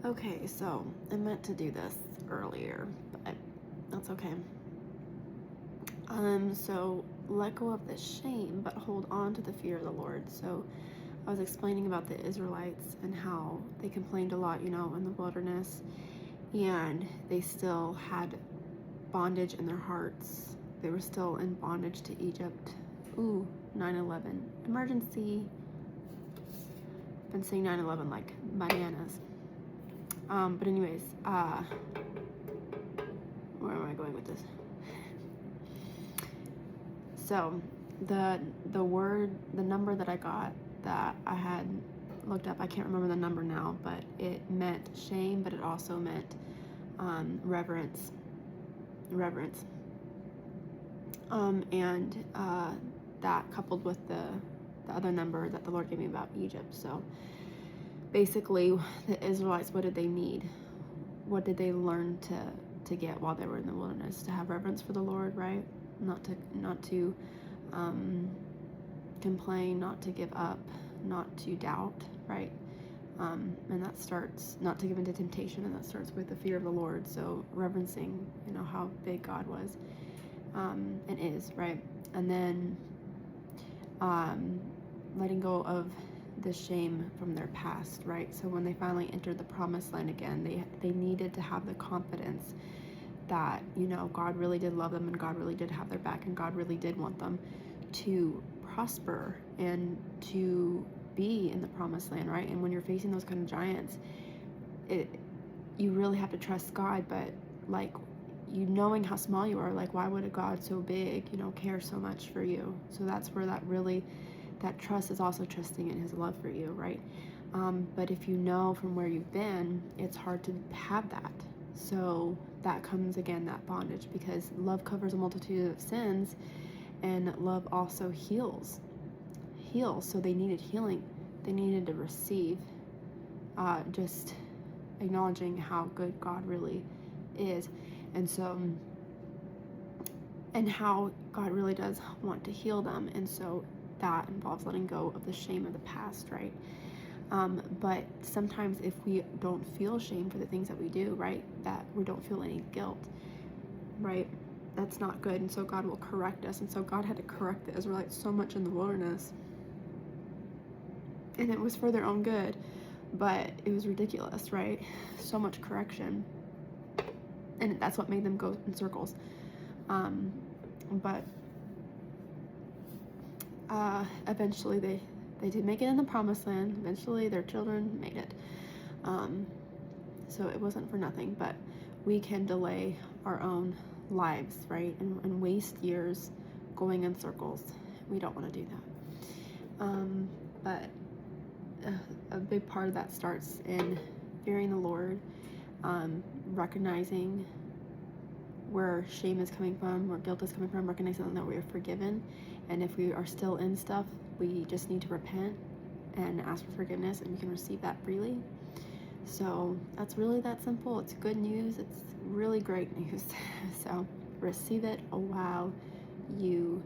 Okay, so I meant to do this earlier, but that's okay. So let go of the shame, but hold on to the fear of the Lord. So I was explaining about the Israelites and how they complained a lot, in the wilderness, and they still had bondage in their hearts. They were still in bondage to Egypt. Ooh, 9/11 emergency. Been saying 9/11 like bananas. But anyways, where am I going with this? So the number that I got that I had looked up, I can't remember the number now, but it meant shame, but it also meant reverence. And that coupled with the other number that the Lord gave me about Egypt. So basically, the Israelites, what did they need? What did they learn to get while they were in the wilderness? To have reverence for the Lord, right? Not to complain, not to give up, not to doubt, right? And that starts not to give into temptation, and that starts with the fear of the Lord. So reverencing, how big God was, and is, right? And then letting go of the shame from their past, right? So when they finally entered the promised land again, they needed to have the confidence that, God really did love them, and God really did have their back, and God really did want them to prosper and to be in the promised land, right? And when you're facing those kind of giants, you really have to trust God, but like, knowing how small you are, like, why would a God so big, care so much for you? So that's where that trust is also trusting in his love for you, right? But if you know from where you've been, it's hard to have that. So that comes again, that bondage, because love covers a multitude of sins, and love also heals. So they needed healing. They needed to receive, just acknowledging how good God really is. And so, and how God really does want to heal them. And so that involves letting go of the shame of the past, right? But sometimes if we don't feel shame for the things that we do, right, that we don't feel any guilt, right, that's not good. And so God will correct us. And so God had to correct the Israelites so much in the wilderness. And it was for their own good, but it was ridiculous, right? So much correction. And that's what made them go in circles. But eventually they did make it in the promised land. Eventually their children made it. So it wasn't for nothing, but we can delay our own lives, right? And waste years going in circles. We don't want to do that. But a big part of that starts in fearing the Lord, recognizing where shame is coming from, where guilt is coming from, recognizing that we are forgiven. And if we are still in stuff, we just need to repent and ask for forgiveness, and we can receive that freely. So that's really that simple. It's good news. It's really great news. So receive it while you